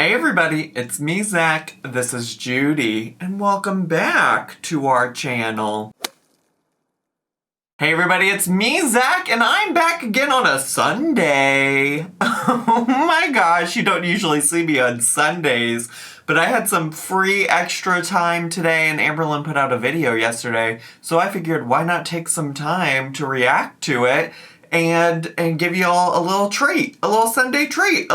Hey everybody, it's me, Zach. This is Judy, and welcome back to our channel. Hey everybody, it's me, Zach, and I'm back again on a Sunday. Oh my gosh, you don't usually see me on Sundays, but I had some free extra time today, and Amberlynn put out a video yesterday, so I figured why not take some time to react to it and give you all a little treat, a little Sunday treat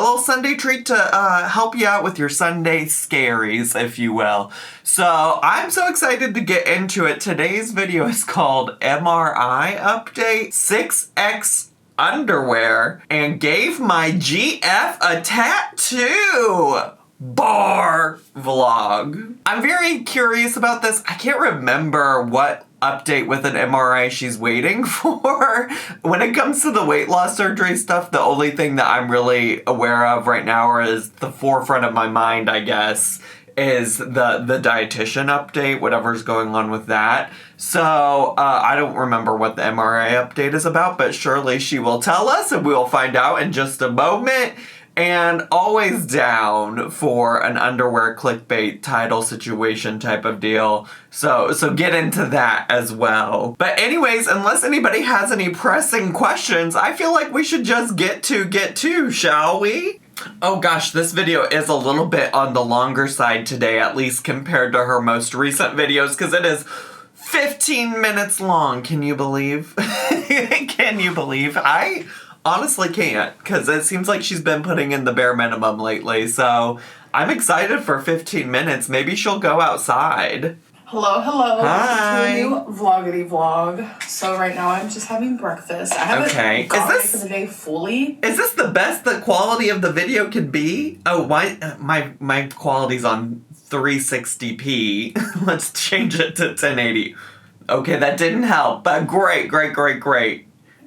to help you out with your Sunday scaries, if you will. So I'm so excited to get into it. Today's video is called MRI Update 6X Underwear and Gave My GF a Tattoo Bar Vlog. I'm very curious about this. I can't remember what update with an MRI she's waiting for. When it comes to the weight loss surgery stuff, the only thing that I'm really aware of right now, or is the forefront of my mind, I guess, is the dietitian update, whatever's going on with that. So I don't remember what the MRI update is about, but surely she will tell us and we'll find out in just a moment. And always down for an underwear clickbait title situation type of deal. So get into that as well. But anyways, unless anybody has any pressing questions, I feel like we should just get to, shall we? Oh gosh, this video is a little bit on the longer side today, at least compared to her most recent videos, because it is 15 minutes long. Can you believe? Can you believe? I honestly can't, because it seems like she's been putting in the bare minimum lately, so I'm excited for 15 minutes. Maybe she'll go outside. Hello. Hi. Welcome to a new vloggity vlog. So right now I'm just having breakfast. I haven't got ready for the day fully. Is this the best the quality of the video could be? Oh, why? My quality's on 360p. Let's change it to 1080. Okay, that didn't help, but great.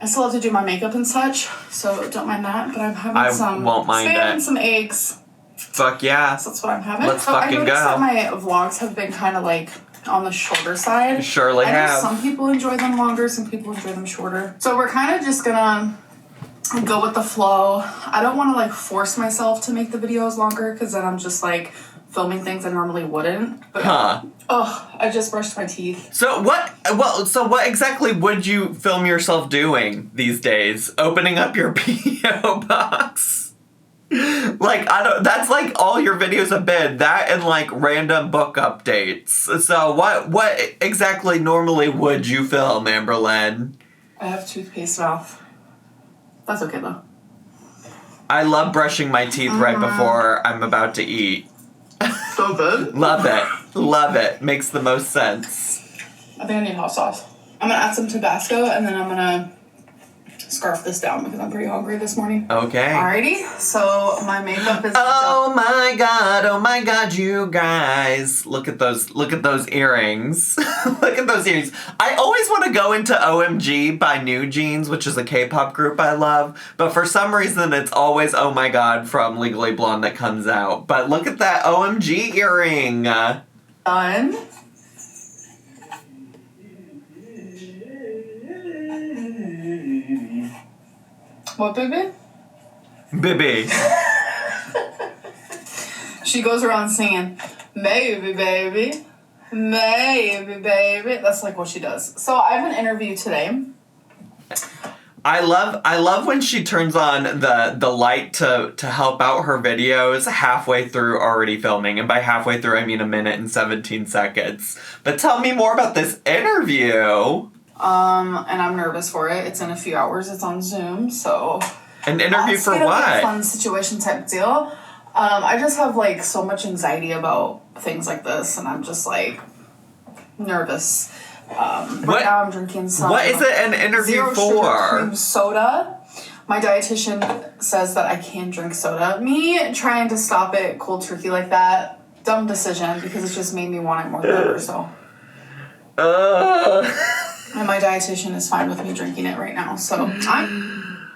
I still have to do my makeup and such, so don't mind that. But I'm having some eggs. Fuck yeah. So that's what I'm having. Let's fucking go. I noticed that my vlogs have been kind of like on the shorter side. Surely have. I know some people enjoy them longer, some people enjoy them shorter. So we're kind of just gonna go with the flow. I don't want to like force myself to make the videos longer, because then I'm just like filming things I normally wouldn't. But, I just brushed my teeth. So what exactly would you film yourself doing these days? Opening up your P.O. box? Like, that's like all your videos have been. That and like random book updates. So what exactly normally would you film, Amberlynn? I have toothpaste mouth. That's okay though. I love brushing my teeth right before I'm about to eat. So good. Love it. Makes the most sense. I think I need hot sauce. I'm gonna add some Tabasco, and then I'm gonna scarf this down because I'm pretty hungry this morning. Okay. Alrighty, so my makeup is Oh my god, you guys. Look at those earrings. Look at those earrings. I always want to go into OMG by New Jeans, which is a K-pop group I love, but for some reason it's always Oh My God from Legally Blonde that comes out. But look at that OMG earring. Done. What, baby? Baby. She goes around singing, maybe, baby. Maybe, baby. That's like what she does. So I have an interview today. I love when she turns on the light to help out her videos halfway through already filming. And by halfway through, I mean 1 minute and 17 seconds. But tell me more about this interview. And I'm nervous for it. It's in a few hours. It's on Zoom, so... An interview for what? It's a fun situation type deal. I just have, like, so much anxiety about things like this, and I'm just, like, nervous. Right now I'm drinking some... What is it an interview for? Zero sugar cream soda. My dietitian says that I can't drink soda. Me trying to stop it cold turkey like that, dumb decision, because it just made me want it more than ever, so... And my dietitian is fine with me drinking it right now, so I'm...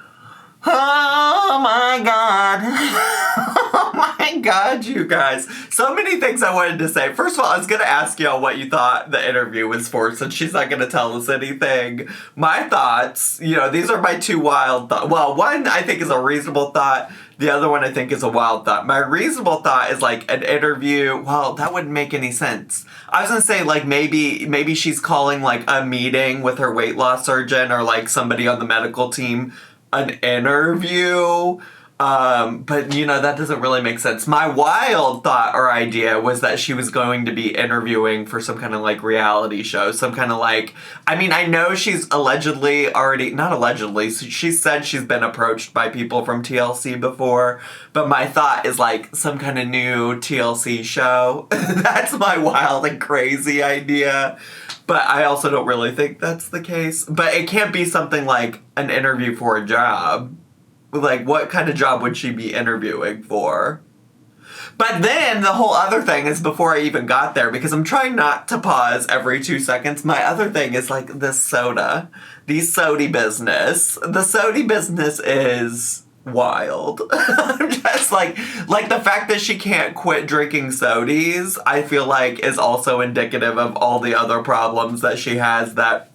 Oh my god. Oh my God, you guys. So many things I wanted to say. First of all, I was going to ask y'all what you thought the interview was for, since she's not going to tell us anything. My thoughts, these are my two wild thoughts. Well, one I think is a reasonable thought. The other one I think is a wild thought. My reasonable thought is like an interview. Well, that wouldn't make any sense. I was going to say like maybe she's calling like a meeting with her weight loss surgeon or like somebody on the medical team an interview. But that doesn't really make sense. My wild thought or idea was that she was going to be interviewing for some kind of like reality show, some kind of like, I know she's she said she's been approached by people from TLC before, but my thought is like some kind of new TLC show. That's my wild and crazy idea. But I also don't really think that's the case. But it can't be something like an interview for a job. Like, what kind of job would she be interviewing for? But then the whole other thing is before I even got there, because I'm trying not to pause every 2 seconds. My other thing is like this soda. The sody business. The sody business is wild. I'm just like the fact that she can't quit drinking sodies, I feel like is also indicative of all the other problems that she has that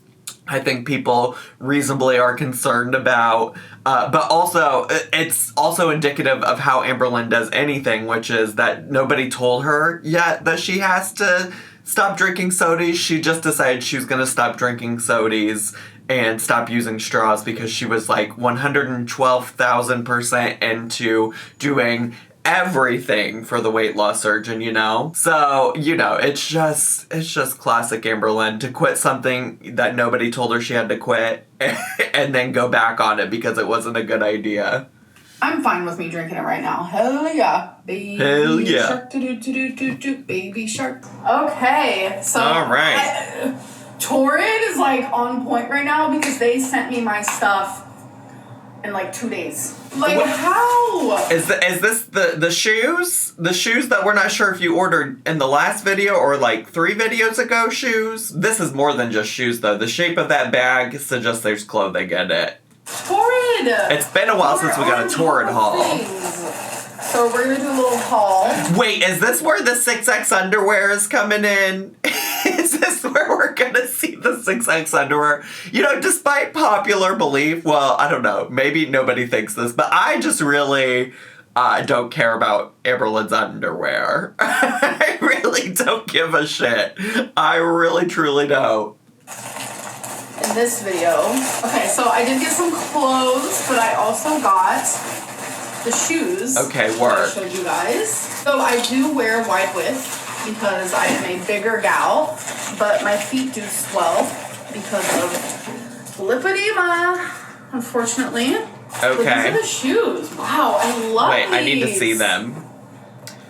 I think people reasonably are concerned about. But also, it's also indicative of how Amberlynn does anything, which is that nobody told her yet that she has to stop drinking sodies. She just decided she was going to stop drinking sodies and stop using straws because she was like 112,000% into doing everything for the weight loss surgeon, So, it's just classic Amberlynn to quit something that nobody told her she had to quit and then go back on it because it wasn't a good idea. I'm fine with me drinking it right now. Hell yeah. Baby Hell yeah. Shark, baby shark. Okay, so all right. Torrid is like on point right now because they sent me my stuff in like 2 days. Like, what? How? Is this the shoes? The shoes that we're not sure if you ordered in the last video or like 3 videos ago shoes? This is more than just shoes though. The shape of that bag suggests there's clothing in it. Torrid! It's been a while since we got a Torrid haul. So we're gonna do a little haul. Wait, is this where the 6X underwear is coming in? Is this where we're gonna see the 6X underwear? Despite popular belief, well, I don't know, maybe nobody thinks this, but I just really don't care about Amberlynn's underwear. I really don't give a shit. I really, truly don't. In this video, okay, so I did get some clothes, but I also got the shoes. Okay, work. I showed you guys. So I do wear wide width because I am a bigger gal, but my feet do swell because of lipedema, unfortunately. Okay. But these are the shoes. Wow, I love these. Wait, I need to see them.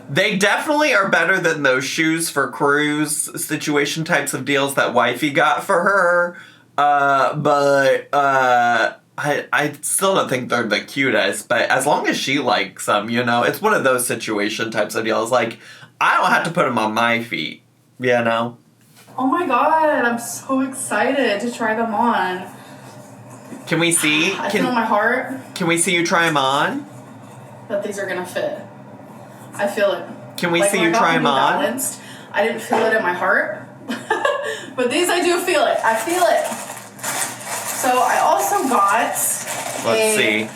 They definitely are better than those shoes for cruise situation types of deals that Wifey got for her. But I still don't think they're the cutest, but as long as she likes them, it's one of those situation types of deals. Like, I don't have to put them on my feet, Oh my god, I'm so excited to try them on. Can we see? I feel in my heart. Can we see you try them on? That these are gonna fit. I feel it. Can we see you try them on? Balanced, I didn't feel it in my heart. But these I do feel it. I feel it. So I also got a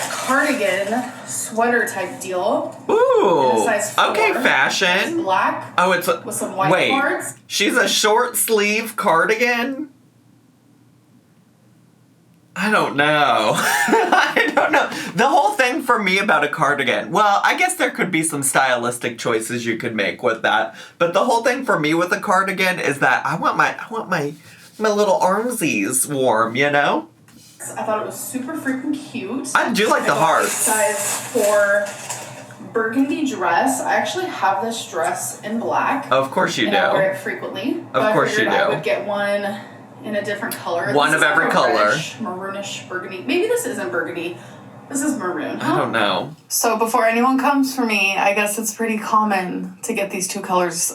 cardigan sweater type deal. Ooh. In a size 4. Okay, fashion. It's black. Oh, it's with some white cards. She's a short sleeve cardigan? I don't know. I don't know. The whole thing for me about a cardigan, well, I guess there could be some stylistic choices you could make with that. But the whole thing for me with a cardigan is that I want my little armsies warm, I thought it was super freaking cute. I do like the hearts. Size 4 burgundy dress. I actually have this dress in black. Of course you do. I wear it frequently. Of course you do. I would get one in a different color. One of every color. Maroonish burgundy. Maybe this isn't burgundy. This is maroon. I don't know. So before anyone comes for me, I guess it's pretty common to get these two colors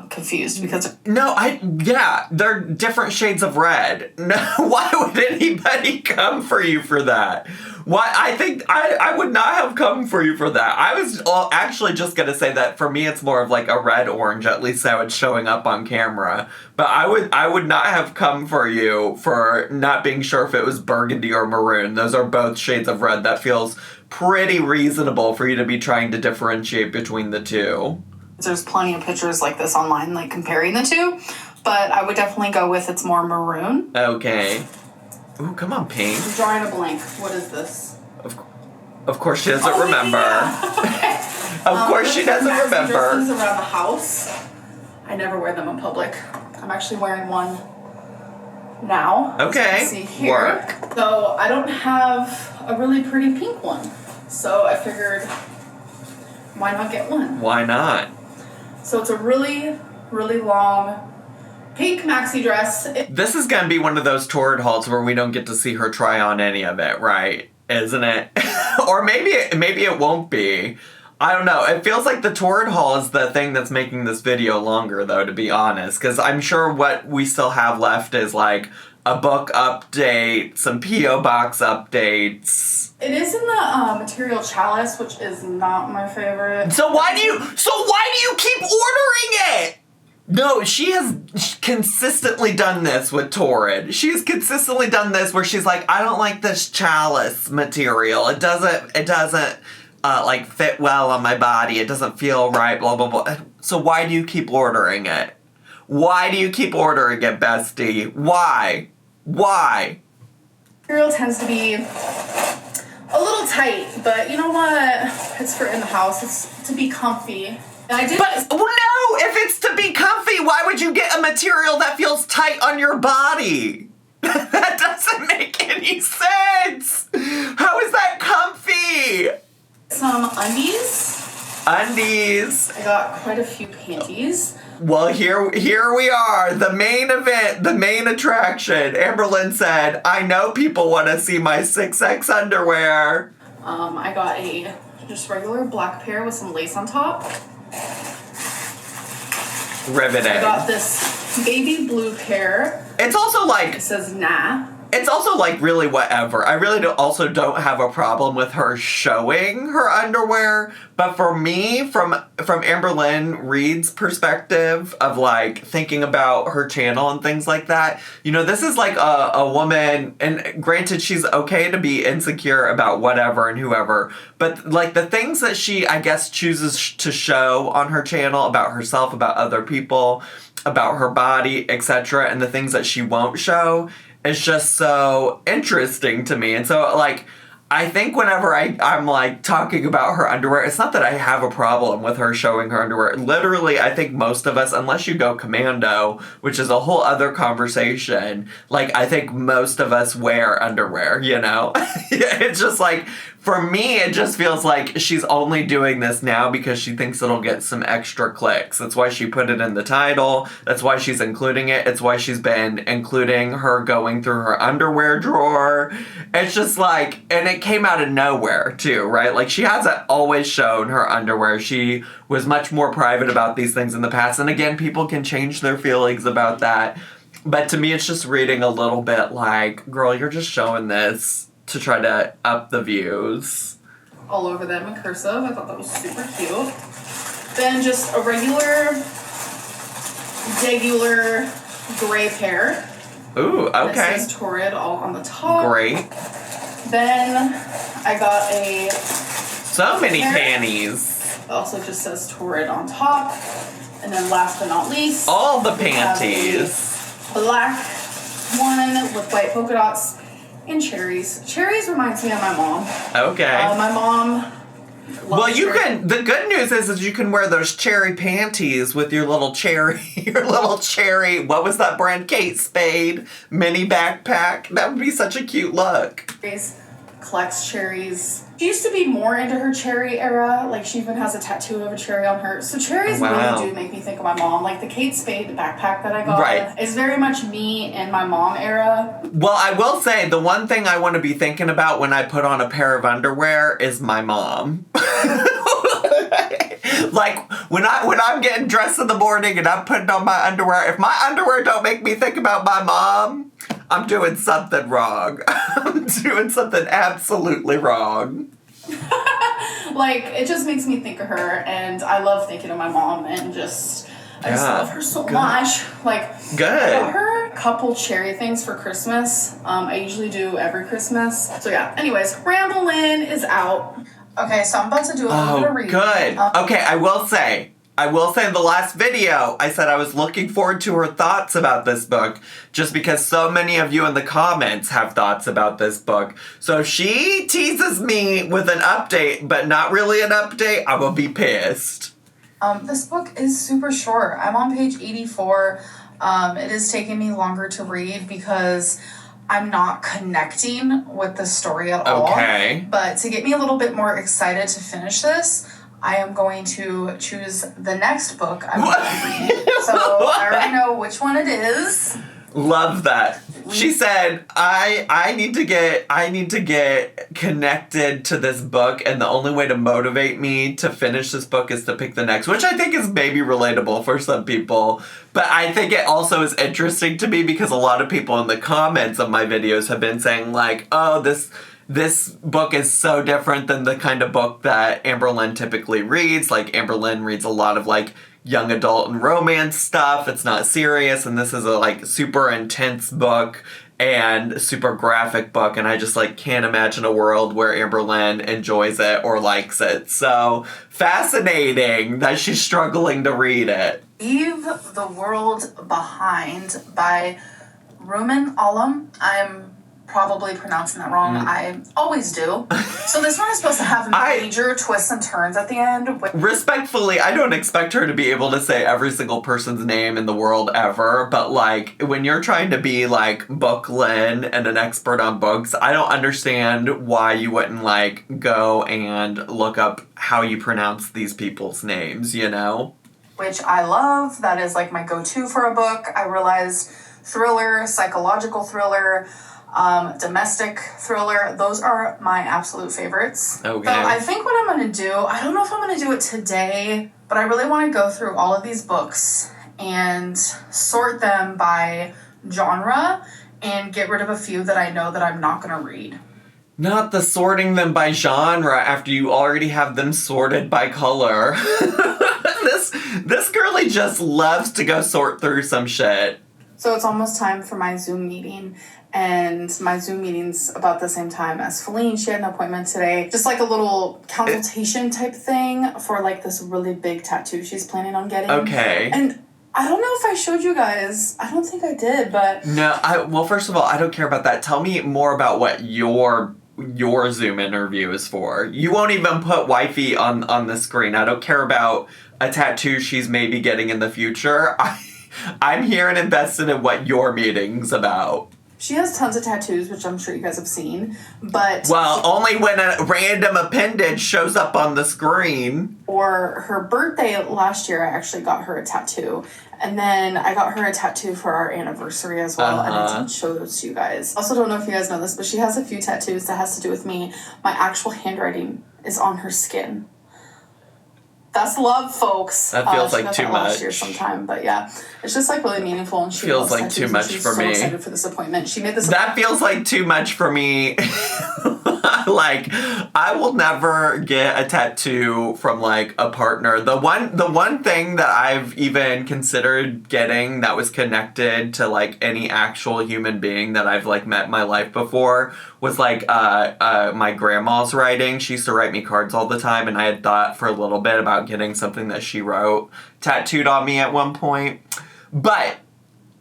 confused because... they're different shades of red. No, why would anybody come for you for that? Why? I think I would not have come for you for that. I was actually just going to say that for me it's more of like a red-orange, at least how it's showing up on camera. But I would not have come for you for not being sure if it was burgundy or maroon. Those are both shades of red. That feels pretty reasonable for you to be trying to differentiate between the two. There's plenty of pictures like this online, like comparing the two. But I would definitely go with it's more maroon. Okay. Ooh, come on, pink. I'm drawing a blank. What is this? Of course she doesn't remember. Yeah. Of course she doesn't remember. Dresses around the house. I never wear them in public. I'm actually wearing one now. Okay. See here. Work. So I don't have a really pretty pink one. So I figured, why not get one? Why not? So it's a really, really long pink maxi dress. This is going to be one of those Torrid hauls where we don't get to see her try on any of it, right? Isn't it? Or maybe it won't be. I don't know. It feels like the Torrid haul is the thing that's making this video longer, though, to be honest. Because I'm sure what we still have left is, like, a book update, some P.O. box updates. It is in the material chalice, which is not my favorite. So why do you keep ordering it? No, she has consistently done this with Torrid. She's consistently done this where she's like, I don't like this chalice material. It doesn't like fit well on my body. It doesn't feel right, blah, blah, blah. So why do you keep ordering it? Why do you keep ordering it, bestie? Why? Material tends to be a little tight, but you know what? It's for in the house. It's to be comfy. And I did. But no, if it's to be comfy, why would you get a material that feels tight on your body? That doesn't make any sense. How is that comfy? Some undies. I got quite a few panties. Well, here we are, the main event, the main attraction. Amberlynn said, I know people want to see my 6X underwear. I got a just regular black pair with some lace on top. Riveting. I got this baby blue pair. It's also like... It says nah. It's also like really whatever. I really don't have a problem with her showing her underwear. But for me, from Amberlynn Reed's perspective of like thinking about her channel and things like that, you know, this is like a woman, and granted she's okay to be insecure about whatever and whoever, but like the things that she, I guess, chooses to show on her channel about herself, about other people, about her body, etc., and the things that she won't show, it's just so interesting to me. And so, like, I think whenever I'm, like, talking about her underwear, it's not that I have a problem with her showing her underwear. Literally, I think most of us, unless you go commando, which is a whole other conversation, like, I think most of us wear underwear, you know? It's just, like, for me, it just feels like she's only doing this now because she thinks it'll get some extra clicks. That's why she put it in the title. That's why she's including it. It's why she's been including her going through her underwear drawer. It's just like, and it came out of nowhere too, right? Like she hasn't always shown her underwear. She was much more private about these things in the past. And again, people can change their feelings about that. But to me, it's just reading a little bit like, girl, you're just showing this to try to up the views. All over them in cursive. I thought that was super cute. Then just a regular gray pair. Ooh, okay. And it says Torrid all on the top. Great. Then I got a... So many panties. It also just says Torrid on top. And then last but not least... All the panties. Black one with white polka dots. And cherries. Cherries reminds me of my mom. Okay. My mom. Well, you can. The good news is you can wear those cherry panties with your little cherry. What was that brand? Kate Spade mini backpack. That would be such a cute look. Collects cherries. She used to be more into her cherry era. Like, she even has a tattoo of a cherry on her. So cherries really do make me think of my mom. Like, the Kate Spade backpack that I got is very much me and my mom era. Well, I will say, the one thing I want to be thinking about when I put on a pair of underwear is my mom. Like, when I'm getting dressed in the morning and I'm putting on my underwear, if my underwear don't make me think about my mom, I'm doing something wrong. I'm doing something absolutely wrong. Like, it just makes me think of her, and I love thinking of my mom, and just, I just love her so much. Like, I got her a couple cherry things for Christmas. I usually do every Christmas. So yeah, anyways, Amberlynn is out. Okay, so I'm about to do a little bit of reading. Good. Okay, I will say in the last video, I said I was looking forward to her thoughts about this book, just because so many of you in the comments have thoughts about this book. So if she teases me with an update, but not really an update, I will be pissed. This book is super short. I'm on page 84. It is taking me longer to read because I'm not connecting with the story at all. Okay. But to get me a little bit more excited to finish this, I am going to choose the next book I'm going to read. So I already know which one it is. Love that. She said, I need to get connected to this book, and the only way to motivate me to finish this book is to pick the next, which I think is maybe relatable for some people. But I think it also is interesting to me because a lot of people in the comments of my videos have been saying like, oh, this book is so different than the kind of book that Amberlynn typically reads. Like, Amberlynn reads a lot of like young adult and romance stuff. It's not serious, and this is a like super intense book and super graphic book, and I just like can't imagine a world where Amberlynn enjoys it or likes it. So fascinating that she's struggling to read it. Leave the World Behind by Rumen Alam. I'm probably pronouncing that wrong. I always do. So this one is supposed to have major twists and turns at the end. Respectfully, I don't expect her to be able to say every single person's name in the world ever, but like when you're trying to be like Booklyn and an expert on books, I don't understand why you wouldn't like go and look up how you pronounce these people's names, you know? Which I love. That is like my go-to for a book. I realized thriller, psychological thriller, domestic thriller, those are my absolute favorites. Okay. So I think what I'm going to do, I don't know if I'm going to do it today, but I really want to go through all of these books and sort them by genre and get rid of a few that I know that I'm not going to read. Not the sorting them by genre after you already have them sorted by color. This girlie just loves to go sort through some shit. So it's almost time for my Zoom meeting, and my Zoom meeting's about the same time as Feline. She had an appointment today. Just like a little consultation type thing for like this really big tattoo she's planning on getting. Okay. And I don't know if I showed you guys. I don't think I did, but... No, well, first of all, I don't care about that. Tell me more about what your Zoom interview is for. You won't even put wifey on the screen. I don't care about a tattoo she's maybe getting in the future. I'm here and invested in what your meeting's about. She has tons of tattoos, which I'm sure you guys have seen, but... Well, only when a random appendage shows up on the screen. For her birthday last year, I actually got her a tattoo. And then I got her a tattoo for our anniversary as well, and I didn't show those to you guys. Also, don't know if you guys know this, but she has a few tattoos that has to do with me. My actual handwriting is on her skin. That's love, folks. That feels like too much. Last year sometime, but yeah, it's just like really meaningful, and she feels loves like tattoos, too much she's for so me. Excited for this appointment. She made this. That feels like too much for me. Like, I will never get a tattoo from like a partner. The one thing that I've even considered getting that was connected to like any actual human being that I've like met in my life before was like my grandma's writing. She used to write me cards all the time, and I had thought for a little bit about getting something that she wrote tattooed on me at one point. But,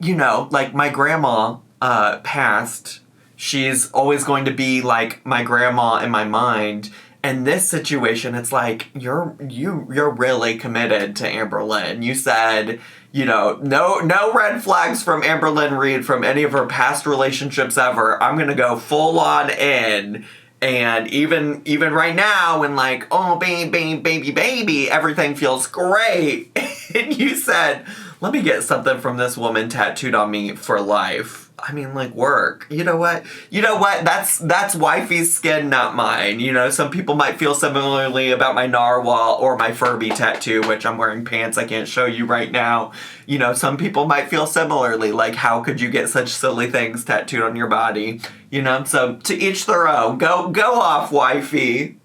you know, like my grandma passed. She's always going to be like my grandma in my mind. In this situation, it's like you're really committed to Amberlynn. You said, you know, no red flags from Amberlynn Reid from any of her past relationships ever. I'm gonna go full on in. And even right now, when like, oh baby, everything feels great. And you said, let me get something from this woman tattooed on me for life. I mean, like, work. You know what? That's Wifey's skin, not mine. You know, some people might feel similarly about my narwhal or my Furby tattoo, which I'm wearing pants I can't show you right now. You know, some people might feel similarly, like, how could you get such silly things tattooed on your body? You know, so to each their own. Go off, Wifey.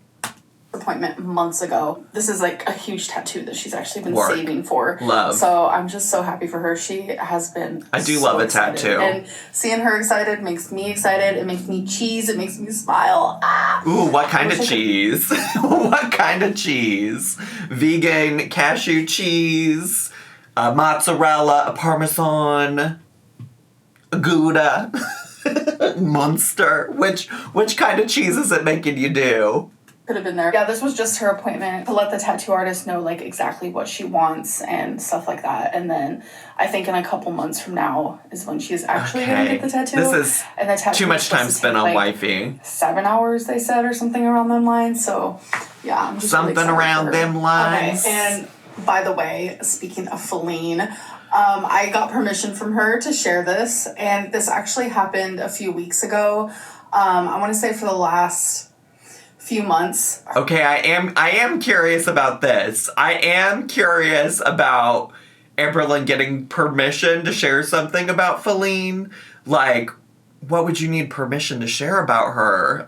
Appointment months ago. This is like a huge tattoo that she's actually been Work. saving for. Love. So I'm just so happy for her. She has been I do so love a excited. tattoo. And seeing her excited makes me excited. It makes me cheese. It makes me smile. Ah! Ooh, what kind of cheese? What kind of cheese? Vegan cashew cheese, mozzarella, a Parmesan, Gouda, Munster. Which kind of cheese is it making you do? Could have been there. Yeah, this was just her appointment to let the tattoo artist know like exactly what she wants and stuff like that. And then I think in a couple months from now is when she's actually going to get the tattoo. This is and the tattoo too much time spent on Wifey. 7 hours, they said, or something around them lines. So, yeah, I'm just something really around them lines. Okay, and by the way, speaking of Feline, I got permission from her to share this, and this actually happened a few weeks ago. I want to say for the last few months. Okay, I am curious about this. I am curious about Amberlynn getting permission to share something about Feline. Like, what would you need permission to share about her?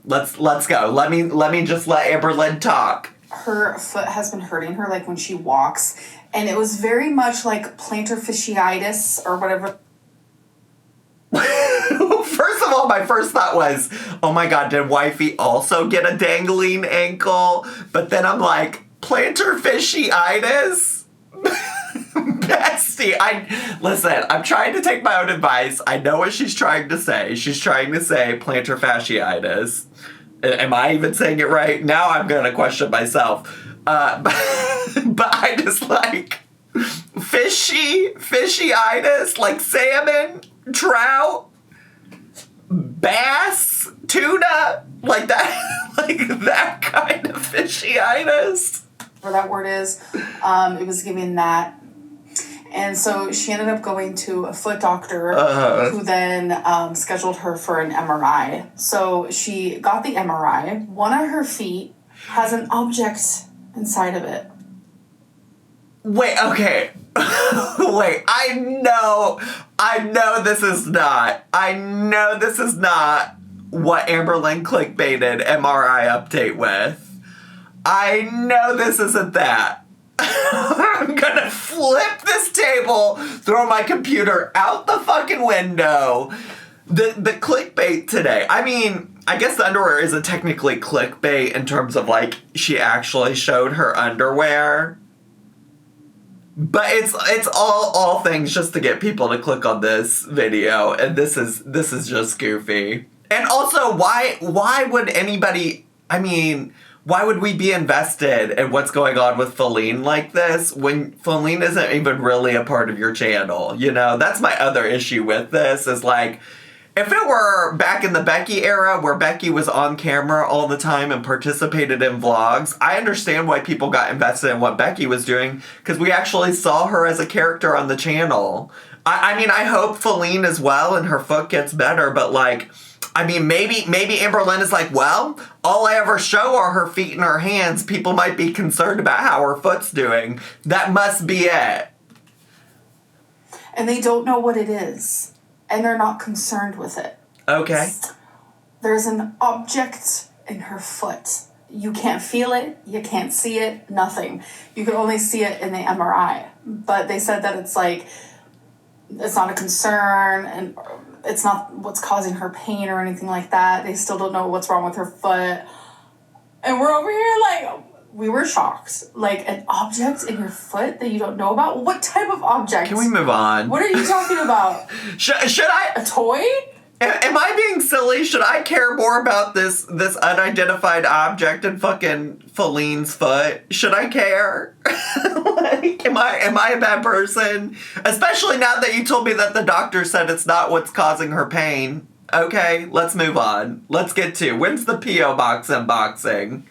Let's go. Let me just let Amberlynn talk. Her foot has been hurting her, like, when she walks, and it was very much like plantar fasciitis or whatever. First of all, my first thought was, oh my god, did Wifey also get a dangling ankle? But then I'm like, plantar fasciitis? Bestie, listen, I'm trying to take my own advice. I know what she's trying to say. She's trying to say plantar fasciitis. Am I even saying it right? Now I'm going to question myself. But I just like fishiitis, like salmon, trout, bass, tuna, like that kind of fishiitis. Where that word is, it was giving that. And so she ended up going to a foot doctor who then scheduled her for an MRI. So she got the MRI. One of her feet has an object inside of it. Wait, okay. Wait, I know this is not what Amberlynn clickbaited MRI update with. I know this isn't that. I'm gonna flip this table, throw my computer out the fucking window. The clickbait today. I mean, I guess the underwear isn't technically clickbait in terms of like she actually showed her underwear. But it's all things just to get people to click on this video, and this is just goofy. And also, why would anybody? I mean, why would we be invested in what's going on with Feline like this when Feline isn't even really a part of your channel? You know, that's my other issue with this is like, if it were back in the Becky era where Becky was on camera all the time and participated in vlogs, I understand why people got invested in what Becky was doing because we actually saw her as a character on the channel. I mean, I hope Feline as well and her foot gets better, but like, I mean, maybe Amberlynn is like, well, all I ever show are her feet and her hands. People might be concerned about how her foot's doing. That must be it. And they don't know what it is. And they're not concerned with it. Okay. There's an object in her foot. You can't feel it. You can't see it. Nothing. You can only see it in the MRI. But they said that it's like, it's not a concern and it's not what's causing her pain or anything like that. They still don't know what's wrong with her foot. And we're over here like, we were shocked. Like, an object in your foot that you don't know about? What type of object? Can we move on? What are you talking about? Should I? A toy? Am I being silly? Should I care more about this unidentified object in fucking Feline's foot? Should I care? Like, am I a bad person? Especially now that you told me that the doctor said it's not what's causing her pain. Okay, let's move on. Let's get to, when's the P.O. box unboxing?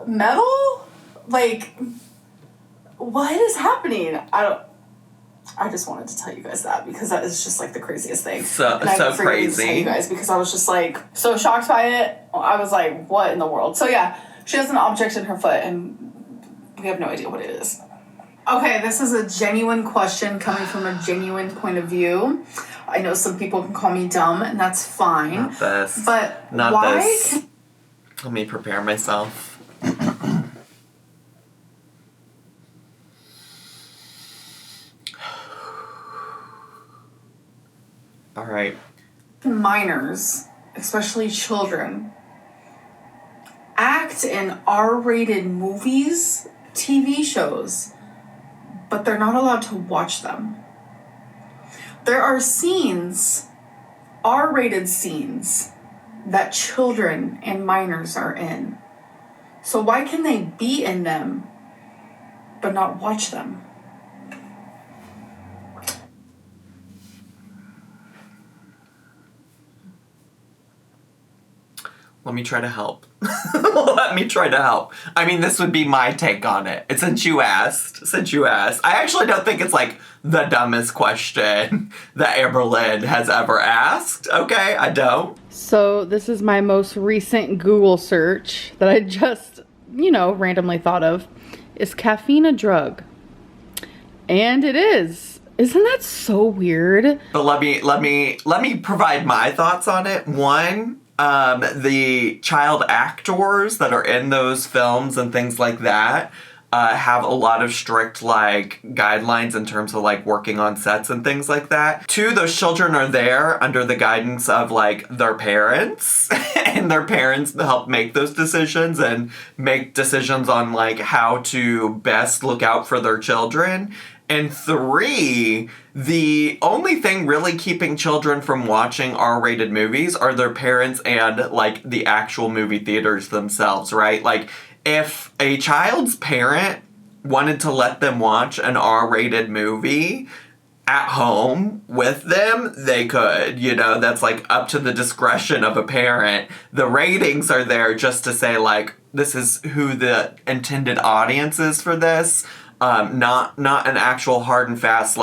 Metal? Like, what is happening? I just wanted to tell you guys that because that is just like the craziest thing. So and I so to crazy. tell you guys because I was just like so shocked by it. I was like, what in the world? So yeah, she has an object in her foot and we have no idea what it is. Okay, this is a genuine question coming from a genuine point of view. I know some people can call me dumb, and that's fine. Not this. But Not why? this. Let me prepare myself. All right. Minors, especially children, act in R-rated movies, TV shows, but they're not allowed to watch them. There are scenes, R-rated scenes, that children and minors are in. So why can they be in them, but not watch them? Let me try to help. Let me try to help. I mean, this would be my take on it. Since you asked. I actually don't think it's like the dumbest question that Amberlynn has ever asked. Okay, I don't. So this is my most recent Google search that I just, randomly thought of. Is caffeine a drug? And it is. Isn't that so weird? But let me provide my thoughts on it. One, the child actors that are in those films and things like that have a lot of strict guidelines in terms of working on sets and things like that. Two, those children are there under the guidance of their parents and their parents help make those decisions and make decisions on how to best look out for their children. And three, the only thing really keeping children from watching R-rated movies are their parents and, the actual movie theaters themselves, right? If a child's parent wanted to let them watch an R-rated movie at home with them, they could. That's, up to the discretion of a parent. The ratings are there just to say, this is who the intended audience is for this. Not an actual hard and fast,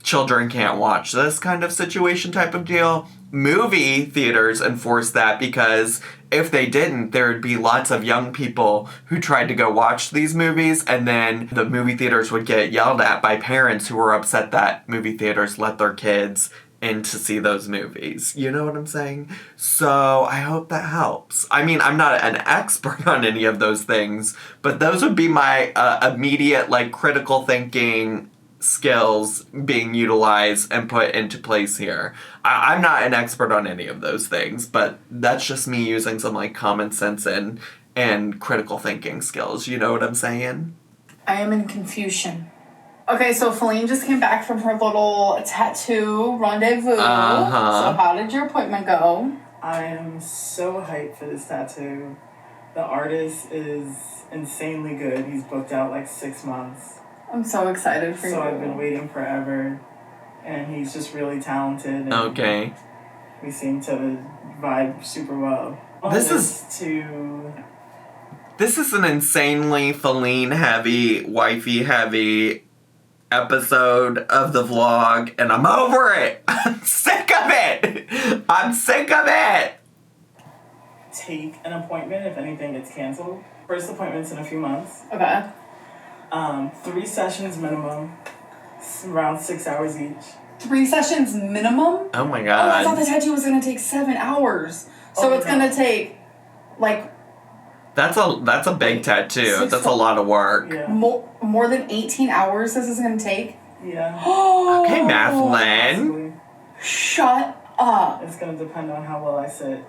children can't watch this kind of situation type of deal. Movie theaters enforce that because if they didn't, there would be lots of young people who tried to go watch these movies, and then the movie theaters would get yelled at by parents who were upset that movie theaters let their kids in to see those movies. You know what I'm saying? So I hope that helps. I mean, I'm not an expert on any of those things, but those would be my immediate, critical thinking skills being utilized and put into place here. I'm not an expert on any of those things, but that's just me using some, common sense and critical thinking skills. You know what I'm saying? I am in confusion. Okay, so Feline just came back from her little tattoo rendezvous. Uh-huh. So how did your appointment go? I am so hyped for this tattoo. The artist is insanely good. He's booked out 6 months. I'm so excited for you. So I've been waiting forever. And he's just really talented. And Okay. we seem to vibe super well. This is an insanely Feline heavy, wifey heavy episode of the vlog, and I'm over it. I'm sick of it. Take an appointment if anything gets canceled. First appointment's in a few months. Okay. 3 sessions minimum, around 6 hours each. 3 sessions minimum? Oh my Oh, god. I thought the tattoo was going to take 7 hours. So it's going to take, That's a big tattoo. Six That's a lot of work. Yeah. more than 18 hours this is going to take? Yeah. Okay, Mathlin. Possibly. Shut up. It's going to depend on how well I sit.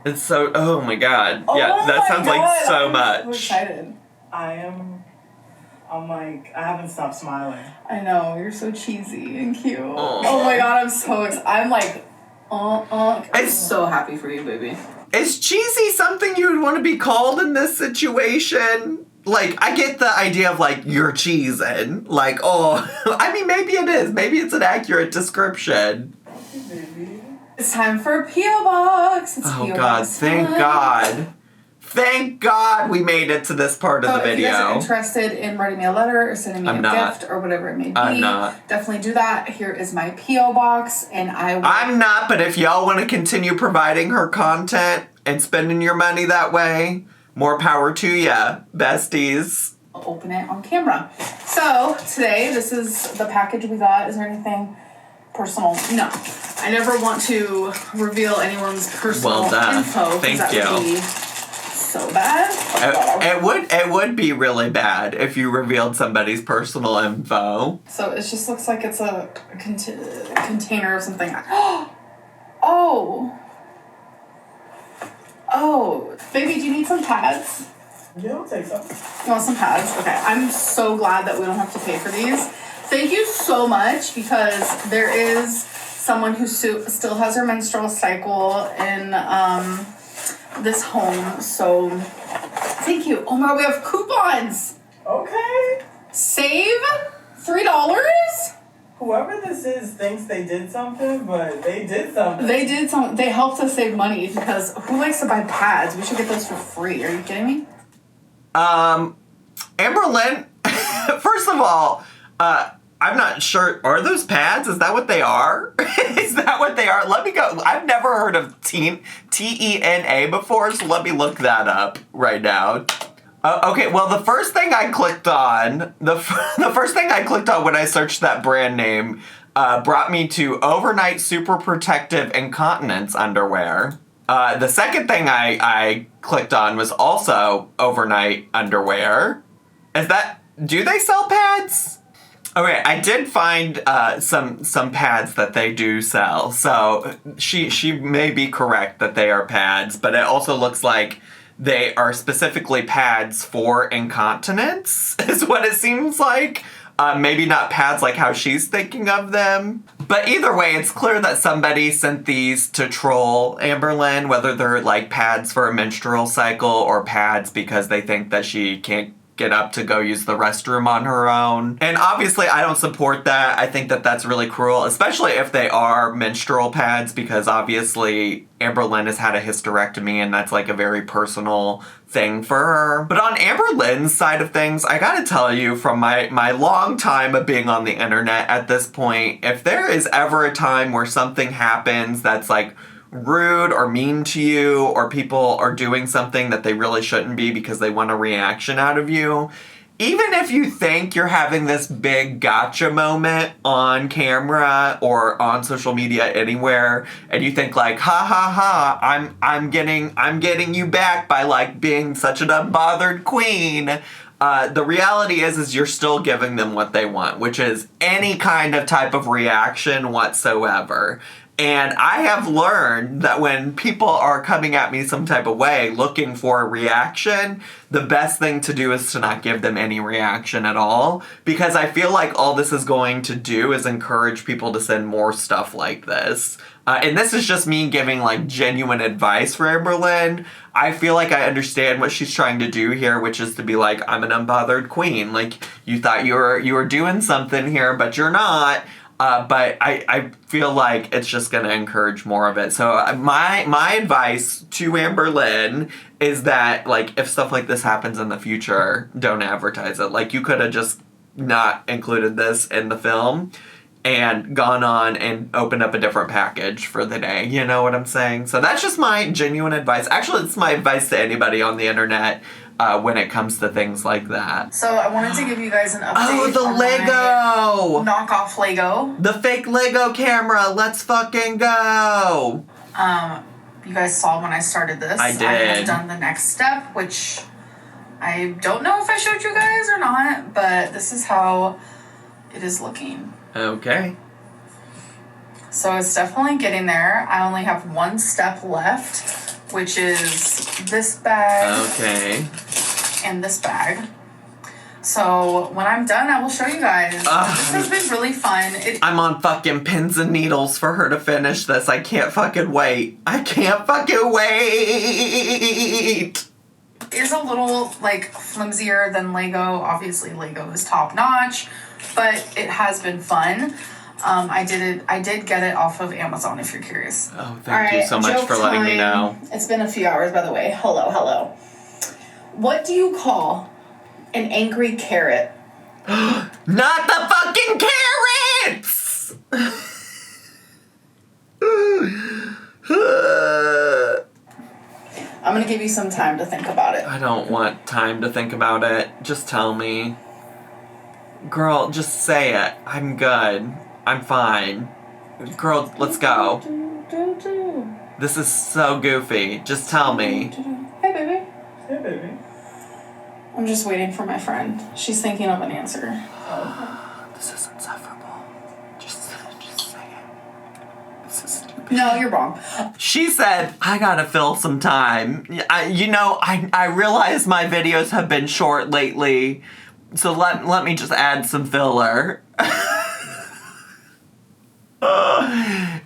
It's so, oh my god. Oh Yeah, that my sounds God, so I'm much. so excited. I haven't stopped smiling. I know, you're so cheesy and cute. Aw. Oh my god, I'm so excited. I'm I'm It's- so happy for you, baby. Is cheesy something you would want to be called in this situation? I get the idea of, you're cheesing. I mean, maybe it is. Maybe it's an accurate description. Maybe. It's time for P.O. Box. It's Oh P.O. god, Box thank time. God. Thank God we made it to this part of the video. If you guys are interested in writing me a letter or sending me a gift or whatever it may be, definitely do that. Here is my P.O. box, and I'm not, but if y'all want to continue providing her content and spending your money that way, more power to ya, besties. I'll open it on camera. So, today, this is the package we got. Is there anything personal? No. I never want to reveal anyone's personal info. Thank you. Would be so bad. It would be really bad if you revealed somebody's personal info. So it just looks like it's a container of something. Oh, baby, do you need some pads? Yeah, I'll take some. You want some pads? Okay, I'm so glad that we don't have to pay for these. Thank you so much, because there is someone who still has her menstrual cycle in this home, so thank you. Oh my God, we have coupons. Okay. Save $3. Whoever this is thinks they did something, but they did something. They helped us save money, because who likes to buy pads? We should get those for free. Are you kidding me? Amberlynn, first of all, I'm not sure. Are those pads? Is that what they are? Is that what they are? Let me go. I've never heard of T-E-N-A before, so let me look that up right now. Okay, well, the first thing I clicked on, the first thing I clicked on when I searched that brand name brought me to overnight super protective incontinence underwear. The second thing I clicked on was also overnight underwear. Do they sell pads? Okay, I did find some pads that they do sell. So she may be correct that they are pads, but it also looks like they are specifically pads for incontinence, is what it seems like. Maybe not pads like how she's thinking of them. But either way, it's clear that somebody sent these to troll Amberlynn, whether they're like pads for a menstrual cycle or pads because they think that she can't get up to go use the restroom on her own. And obviously I don't support that. I think that that's really cruel, especially if they are menstrual pads, because obviously Amberlynn has had a hysterectomy and that's like a very personal thing for her. But on Amberlynn's side of things, I gotta tell you, from my long time of being on the internet at this point, if there is ever a time where something happens that's like rude or mean to you, or people are doing something that they really shouldn't be because they want a reaction out of you, even if you think you're having this big gotcha moment on camera or on social media anywhere, and you think like, ha ha ha, I'm getting you back by like being such an unbothered queen, the reality is you're still giving them what they want, which is any kind of type of reaction whatsoever. And I have learned that when people are coming at me some type of way, looking for a reaction, the best thing to do is to not give them any reaction at all. Because I feel like all this is going to do is encourage people to send more stuff like this. And this is just me giving like genuine advice for Amberlynn. I feel like I understand what she's trying to do here, which is to be like, I'm an unbothered queen. Like, you thought you were doing something here, but you're not. But I feel like it's just going to encourage more of it. So my advice to Amberlynn is that, like, if stuff like this happens in the future, don't advertise it. Like, you could have just not included this in the film and gone on and opened up a different package for the day. You know what I'm saying? So that's just my genuine advice. Actually, it's my advice to anybody on the internet when it comes to things like that. So I wanted to give you guys an update. Oh, the Lego! Knockoff Lego. The fake Lego camera. Let's fucking go! You guys saw when I started this. I did. I have done the next step, which I don't know if I showed you guys or not, but this is how it is looking. Okay. So it's definitely getting there. I only have one step left, which is this bag. Okay. And this bag. So when I'm done, I will show you guys. This has been really fun. I'm on fucking pins and needles for her to finish this. I can't fucking wait. I can't fucking wait. It is a little like flimsier than Lego. Obviously, Lego is top notch, but it has been fun. I did get it off of Amazon, if you're curious. Oh, thank you so much for letting me know. It's been a few hours, by the way. Hello. What do you call an angry carrot? Not the fucking carrots! I'm gonna give you some time to think about it. I don't want time to think about it. Just tell me. Girl, just say it. I'm good. I'm fine. Girl, let's go. This is so goofy. Just tell me. Hey, baby. Hey, baby. I'm just waiting for my friend. She's thinking of an answer. This is insufferable. Just say it. This is stupid. No, you're wrong. She said, I gotta fill some time. I realize my videos have been short lately, so let me just add some filler.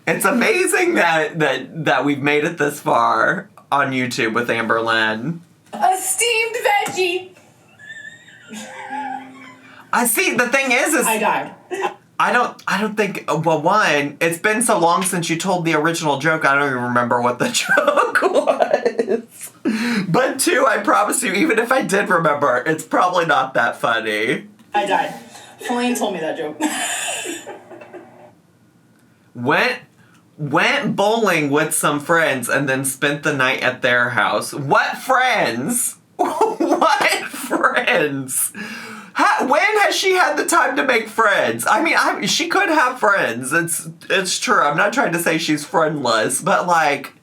It's amazing that we've made it this far on YouTube with Amberlynn. A steamed veggie. I see, the thing is I died. I don't think, well, one, it's been so long since you told the original joke, I don't even remember what the joke was. But two, I promise you, even if I did remember, it's probably not that funny. I died. Feline told me that joke. Went bowling with some friends and then spent the night at their house. What friends? What friends? When has she had the time to make friends? I mean, she could have friends. It's true. I'm not trying to say she's friendless, but like...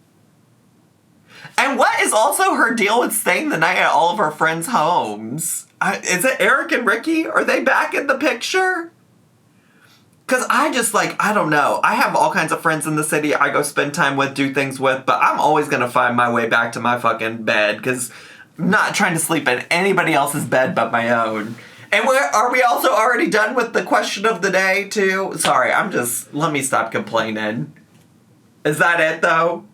And what is also her deal with staying the night at all of her friends' homes? Is it Eric and Ricky? Are they back in the picture? Because I just, like, I don't know. I have all kinds of friends in the city I go spend time with, do things with, but I'm always going to find my way back to my fucking bed because I'm not trying to sleep in anybody else's bed but my own. And are we also already done with the question of the day, too? Sorry, let me stop complaining. Is that it, though?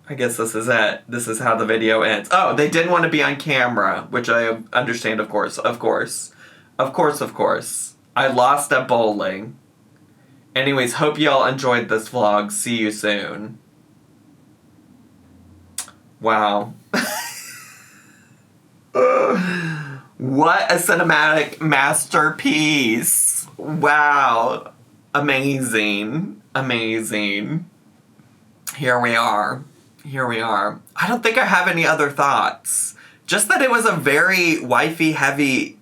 I guess this is it. This is how the video ends. Oh, they didn't want to be on camera, which I understand, of course. Of course. I lost at bowling. Anyways, hope y'all enjoyed this vlog. See you soon. Wow. What a cinematic masterpiece. Wow. Amazing. Here we are. I don't think I have any other thoughts. Just that it was a very wifey heavy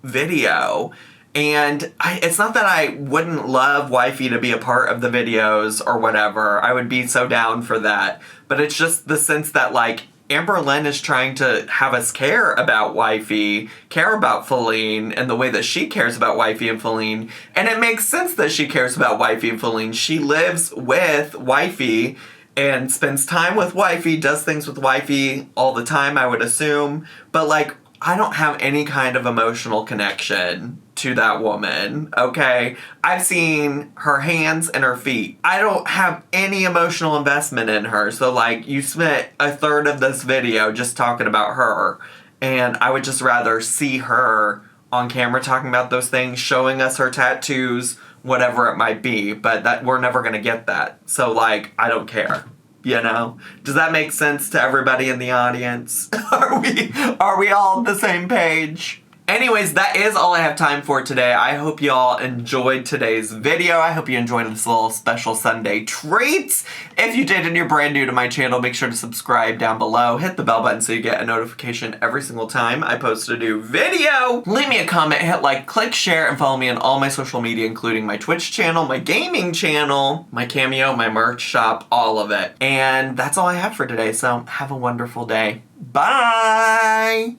video. And it's not that I wouldn't love Wifey to be a part of the videos or whatever. I would be so down for that. But it's just the sense that, like, Amberlynn is trying to have us care about Wifey, care about Feline, and the way that she cares about Wifey and Feline. And it makes sense that she cares about Wifey and Feline. She lives with Wifey and spends time with Wifey, does things with Wifey all the time, I would assume. But, like, I don't have any kind of emotional connection to that woman, okay? I've seen her hands and her feet. I don't have any emotional investment in her. So, like, you spent a third of this video just talking about her. And I would just rather see her on camera talking about those things, showing us her tattoos, whatever it might be. But that we're never going to get that. So, like, I don't care. You know? Does that make sense to everybody in the audience? Are we all on the same page? Anyways, that is all I have time for today. I hope y'all enjoyed today's video. I hope you enjoyed this little special Sunday treat. If you did and you're brand new to my channel, make sure to subscribe down below. Hit the bell button so you get a notification every single time I post a new video. Leave me a comment, hit like, click, share, and follow me on all my social media, including my Twitch channel, my gaming channel, my Cameo, my merch shop, all of it. And that's all I have for today, so have a wonderful day. Bye!